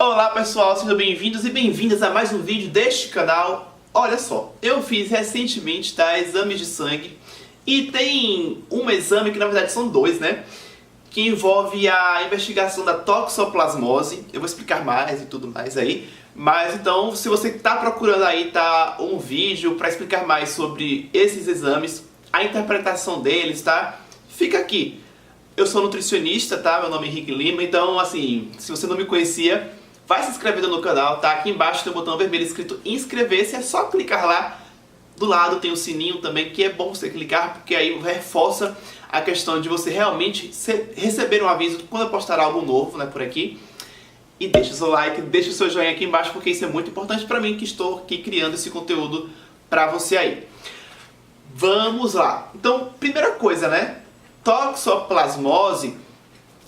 Olá pessoal, sejam bem-vindos e bem-vindas a mais um vídeo deste canal. Olha só, eu fiz recentemente, exames de sangue e tem um exame que na verdade são dois, que envolve a investigação da toxoplasmose. Eu vou explicar mais e tudo mais aí. Mas então, se você está procurando aí um vídeo para explicar mais sobre esses exames, a interpretação deles, fica aqui. Eu sou nutricionista, meu nome é Henrique Lima, então assim, se você não me conhecia, vai se inscrevendo no canal, Aqui embaixo tem um botão vermelho escrito inscrever-se, é só clicar lá. Do lado tem o sininho também, que é bom você clicar, porque aí reforça a questão de você realmente receber um aviso quando eu postar algo novo, por aqui. E deixa o seu like, deixa o seu joinha aqui embaixo, porque isso é muito importante para mim, que estou aqui criando esse conteúdo para você aí. Vamos lá. Então, primeira coisa, toxoplasmose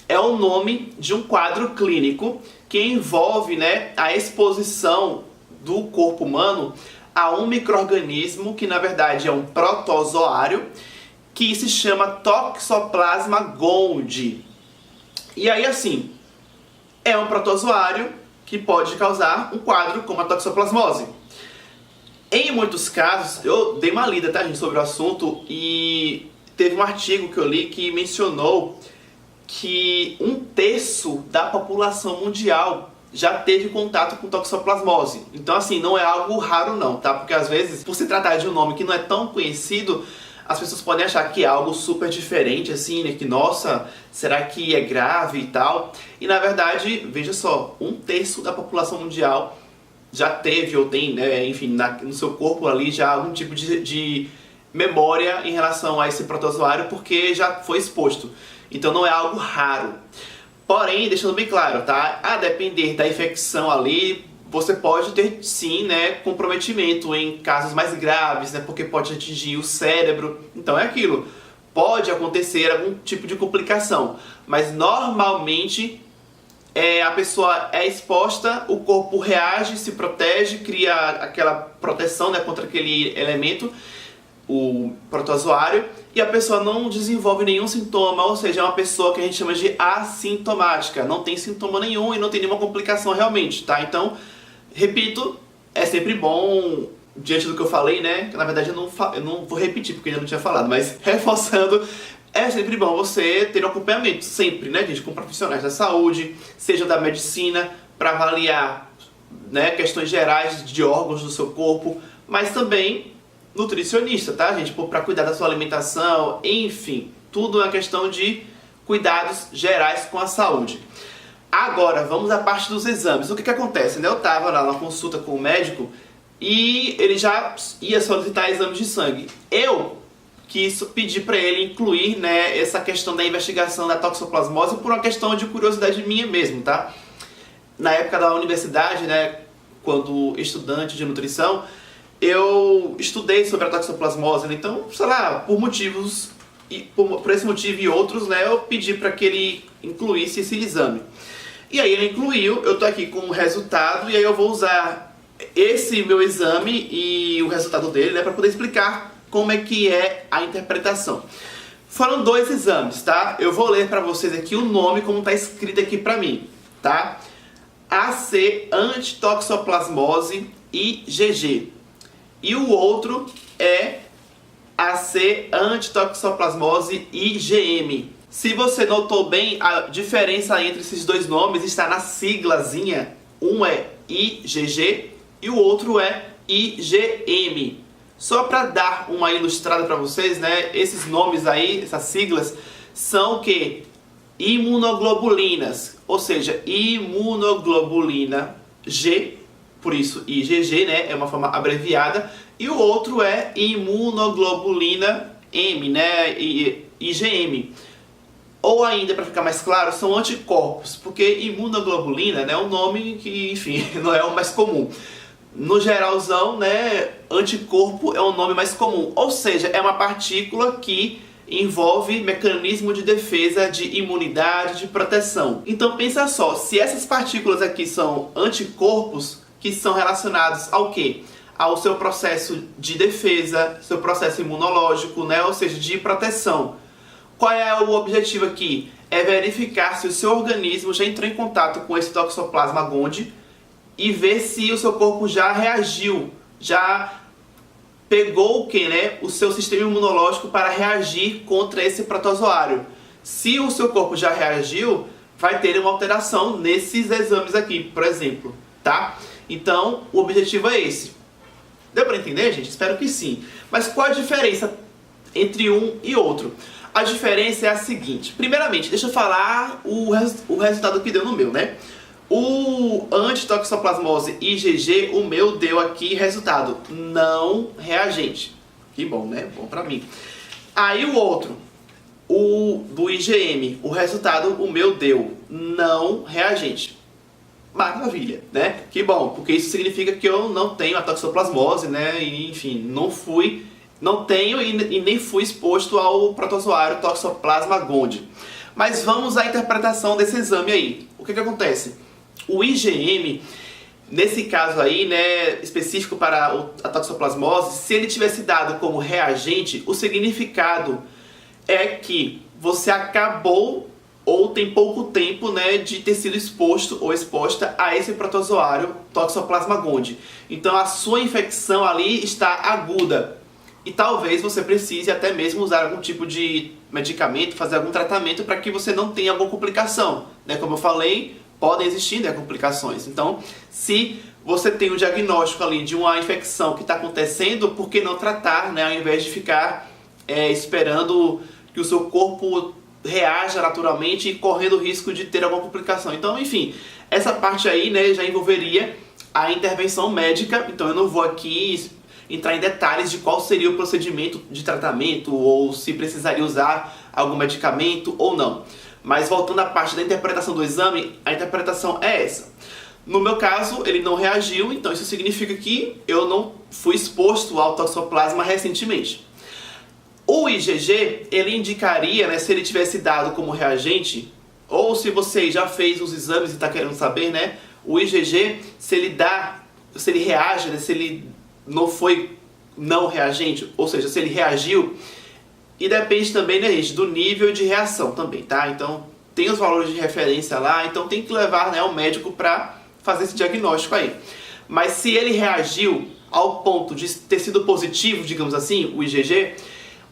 é o nome de um quadro clínico que envolve, a exposição do corpo humano a um micro-organismo que na verdade é um protozoário, que se chama Toxoplasma gondii. E aí assim, é um protozoário que pode causar um quadro como a toxoplasmose. Em muitos casos, eu dei uma lida, gente, sobre o assunto, e teve um artigo que eu li que mencionou que 1/3 da população mundial já teve contato com toxoplasmose. Então assim, não é algo raro não, Porque às vezes, por se tratar de um nome que não é tão conhecido, as pessoas podem achar que é algo super diferente, assim, que nossa, será que é grave e tal? E na verdade, veja só, 1/3 da população mundial já teve ou tem, enfim, no seu corpo ali já algum tipo de memória em relação a esse protozoário, porque já foi exposto. Então não é algo raro. Porém, deixando bem claro, a depender da infecção ali, você pode ter sim, comprometimento em casos mais graves, porque pode atingir o cérebro. Então é aquilo, pode acontecer algum tipo de complicação, mas normalmente a pessoa é exposta, o corpo reage, se protege, cria aquela proteção, contra aquele elemento, o protozoário, e a pessoa não desenvolve nenhum sintoma, ou seja, é uma pessoa que a gente chama de assintomática, não tem sintoma nenhum e não tem nenhuma complicação realmente, Então, repito, é sempre bom, diante do que eu falei, que na verdade eu não vou repetir porque eu ainda não tinha falado, mas reforçando, é sempre bom você ter um acompanhamento, sempre, gente, com profissionais da saúde, seja da medicina, para avaliar, questões gerais de órgãos do seu corpo, mas também nutricionista, gente, para cuidar da sua alimentação, enfim, tudo é uma questão de cuidados gerais com a saúde. Agora, vamos à parte dos exames. O que acontece? Eu estava lá na consulta com o médico e ele já ia solicitar exames de sangue. Eu quis pedir para ele incluir, essa questão da investigação da toxoplasmose por uma questão de curiosidade minha mesmo, Na época da universidade, quando estudante de nutrição, eu estudei sobre a toxoplasmose, então, sei lá, por motivos, por esse motivo e outros, eu pedi para que ele incluísse esse exame. E aí ele incluiu, eu tô aqui com o resultado, e aí eu vou usar esse meu exame e o resultado dele, para poder explicar como é que é a interpretação. Foram dois exames, Eu vou ler para vocês aqui o nome como está escrito aqui para mim, AC antitoxoplasmose IgG. E o outro é AC antitoxoplasmose IgM. Se você notou bem, a diferença entre esses dois nomes está na siglazinha. Um é IgG e o outro é IgM. Só para dar uma ilustrada para vocês, esses nomes aí, essas siglas, são o quê? Imunoglobulinas, ou seja, imunoglobulina G, por isso IgG, é uma forma abreviada, e o outro é imunoglobulina M, IgM. Ou ainda, para ficar mais claro, são anticorpos, porque imunoglobulina é um nome que, enfim, não é o mais comum. No geralzão, anticorpo é um nome mais comum, ou seja, é uma partícula que envolve mecanismo de defesa, de imunidade, de proteção. Então pensa só, se essas partículas aqui são anticorpos, que são relacionados ao quê? Ao seu processo de defesa, seu processo imunológico, ou seja, de proteção. Qual é o objetivo aqui? é verificar se o seu organismo já entrou em contato com esse Toxoplasma gondii e ver se o seu corpo já reagiu, já pegou o seu sistema imunológico para reagir contra esse protozoário. Se o seu corpo já reagiu, vai ter uma alteração nesses exames aqui, por exemplo, tá? Então, o objetivo é esse. Deu para entender, gente? Espero que sim. Mas qual a diferença entre um e outro? A diferença é a seguinte. Primeiramente, deixa eu falar o resultado que deu no meu, né? O antitoxoplasmose IgG, o meu deu aqui resultado não reagente. Que bom, né? Bom pra mim. Aí o outro, o do IgM, o resultado o meu deu não reagente. Maravilha, né? Que bom, porque isso significa que eu não tenho a toxoplasmose, né? E, enfim, não tenho e nem fui exposto ao protozoário Toxoplasma gondii. Mas vamos à interpretação desse exame aí. O que acontece? O IgM, nesse caso aí, né, específico para a toxoplasmose, se ele tivesse dado como reagente, o significado é que você acabou ou tem pouco tempo, né, de ter sido exposto ou exposta a esse protozoário Toxoplasma gondii. Então a sua infecção ali está aguda e talvez você precise até mesmo usar algum tipo de medicamento, fazer algum tratamento para que você não tenha alguma complicação, né? Como eu falei, podem existir, né, complicações. Então, se você tem um diagnóstico ali de uma infecção que está acontecendo, por que não tratar, né, ao invés de ficar esperando que o seu corpo reaja naturalmente e correndo o risco de ter alguma complicação. Então, enfim, essa parte aí, né, já envolveria a intervenção médica. Então eu não vou aqui entrar em detalhes de qual seria o procedimento de tratamento ou se precisaria usar algum medicamento ou não. Mas voltando à parte da interpretação do exame, a interpretação é essa. No meu caso, ele não reagiu, então isso significa que eu não fui exposto ao toxoplasma recentemente. O IgG, ele indicaria, né, se ele tivesse dado como reagente, ou se você já fez os exames e está querendo saber, né, o IgG, se ele reage, né, se ele não foi não reagente, ou seja, se ele reagiu, e depende também, né, gente, do nível de reação também, tá? Então, tem os valores de referência lá, então tem que levar, né, ao médico para fazer esse diagnóstico aí. Mas se ele reagiu ao ponto de ter sido positivo, digamos assim, o IgG,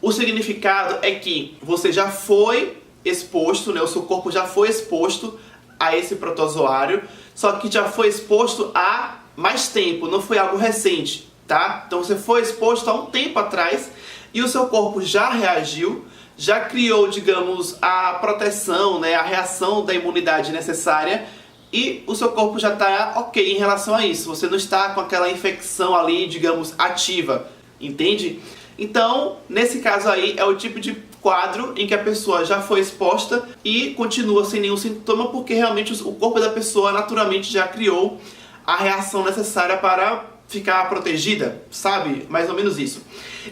o significado é que você já foi exposto, né, o seu corpo já foi exposto a esse protozoário, só que já foi exposto há mais tempo, não foi algo recente, tá? Então você foi exposto há um tempo atrás e o seu corpo já reagiu, já criou, digamos, a proteção, né, a reação da imunidade necessária e o seu corpo já está ok em relação a isso. Você não está com aquela infecção ali, digamos, ativa, entende? Então, nesse caso aí, é o tipo de quadro em que a pessoa já foi exposta e continua sem nenhum sintoma, porque realmente o corpo da pessoa naturalmente já criou a reação necessária para ficar protegida, sabe? Mais ou menos isso.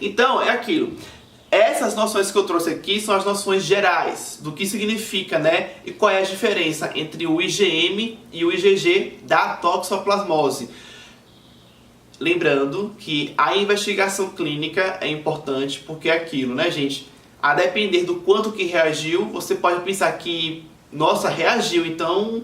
Então, é aquilo. Essas noções que eu trouxe aqui são as noções gerais do que significa, né? E qual é a diferença entre o IgM e o IgG da toxoplasmose. Lembrando que a investigação clínica é importante porque é aquilo, né, gente? A depender do quanto que reagiu, você pode pensar que, nossa, reagiu, então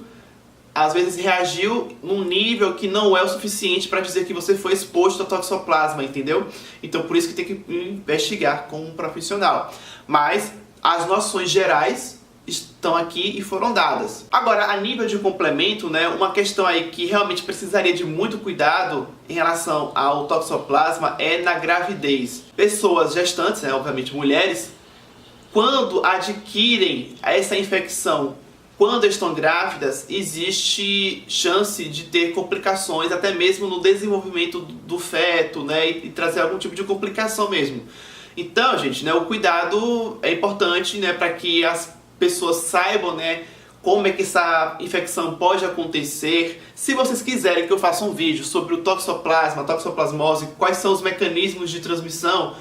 às vezes reagiu num nível que não é o suficiente para dizer que você foi exposto a toxoplasma, entendeu? Então por isso que tem que investigar com um profissional. Mas as noções gerais estão aqui e foram dadas. Agora, a nível de complemento, né, uma questão aí que realmente precisaria de muito cuidado em relação ao toxoplasma é na gravidez. Pessoas gestantes, né, obviamente mulheres, quando adquirem essa infecção, quando estão grávidas, existe chance de ter complicações, até mesmo no desenvolvimento do feto, né, e trazer algum tipo de complicação mesmo. Então, gente, né, o cuidado é importante, né, para que as pessoas saibam, né, como é que essa infecção pode acontecer. Se vocês quiserem que eu faça um vídeo sobre o toxoplasma, a toxoplasmose, quais são os mecanismos de transmissão,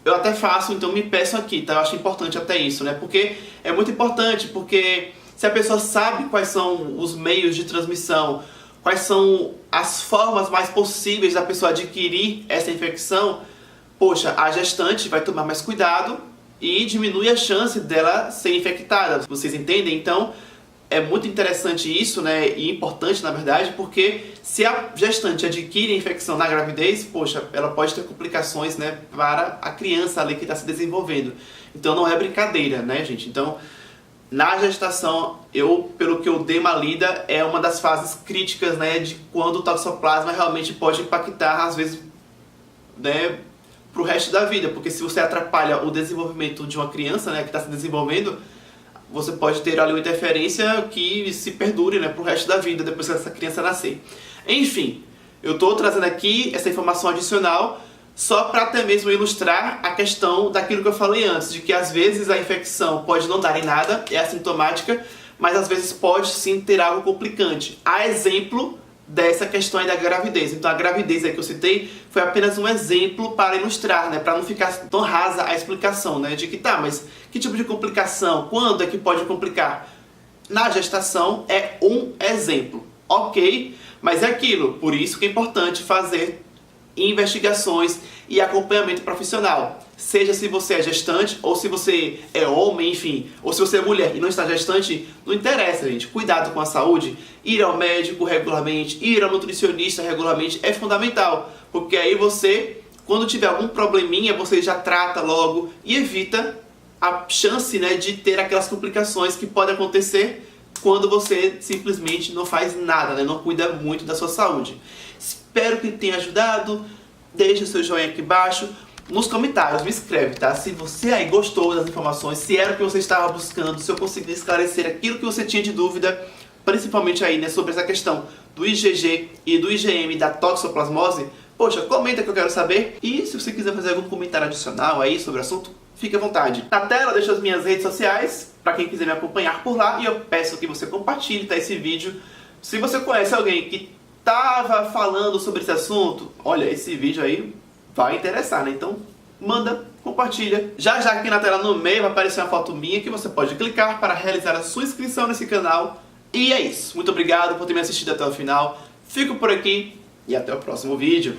eu até faço, então me peçam aqui, tá? Eu acho importante até isso, né? Porque é muito importante, porque se a pessoa sabe quais são os meios de transmissão, quais são as formas mais possíveis da pessoa adquirir essa infecção, poxa, a gestante vai tomar mais cuidado e diminui a chance dela ser infectada. Vocês entendem? Então, é muito interessante isso, né, e importante na verdade, porque se a gestante adquire a infecção na gravidez, poxa, ela pode ter complicações, né, para a criança ali que está se desenvolvendo. Então não é brincadeira, né, gente? Então, na gestação, pelo que eu dei uma lida, é uma das fases críticas, né, de quando o toxoplasma realmente pode impactar, às vezes, né, para o resto da vida, porque se você atrapalha o desenvolvimento de uma criança, né, que está se desenvolvendo, você pode ter ali uma interferência que se perdure, né, para o resto da vida, depois que essa criança nascer. Enfim, eu estou trazendo aqui essa informação adicional só para até mesmo ilustrar a questão daquilo que eu falei antes, de que às vezes a infecção pode não dar em nada, é assintomática, mas às vezes pode sim ter algo complicante. A exemplo dessa questão aí da gravidez. Então a gravidez aí que eu citei foi apenas um exemplo para ilustrar, né, para não ficar tão rasa a explicação, né, de que tá, mas que tipo de complicação, quando é que pode complicar? Na gestação é um exemplo, ok? Mas é aquilo, por isso que é importante fazer investigações e acompanhamento profissional. Seja se você é gestante, ou se você é homem, enfim, ou se você é mulher e não está gestante, não interessa, gente. Cuidado com a saúde, ir ao médico regularmente, ir ao nutricionista regularmente é fundamental, porque aí você, quando tiver algum probleminha, você já trata logo e evita a chance, né, de ter aquelas complicações que podem acontecer quando você simplesmente não faz nada, né, não cuida muito da sua saúde. Espero que tenha ajudado. Deixe o seu joinha aqui embaixo. Nos comentários, me escreve, tá? Se você aí gostou das informações, se era o que você estava buscando, se eu consegui esclarecer aquilo que você tinha de dúvida, principalmente aí, né, sobre essa questão do IgG e do IgM da toxoplasmose, poxa, comenta que eu quero saber. E se você quiser fazer algum comentário adicional aí sobre o assunto, fique à vontade. Na tela eu deixo as minhas redes sociais, para quem quiser me acompanhar por lá, e eu peço que você compartilhe, tá, esse vídeo. Se você conhece alguém que estava falando sobre esse assunto, olha, esse vídeo aí vai interessar, né? Então, manda, compartilha. Já aqui na tela no meio vai aparecer uma foto minha que você pode clicar para realizar a sua inscrição nesse canal. E é isso. Muito obrigado por ter me assistido até o final. Fico por aqui e até o próximo vídeo.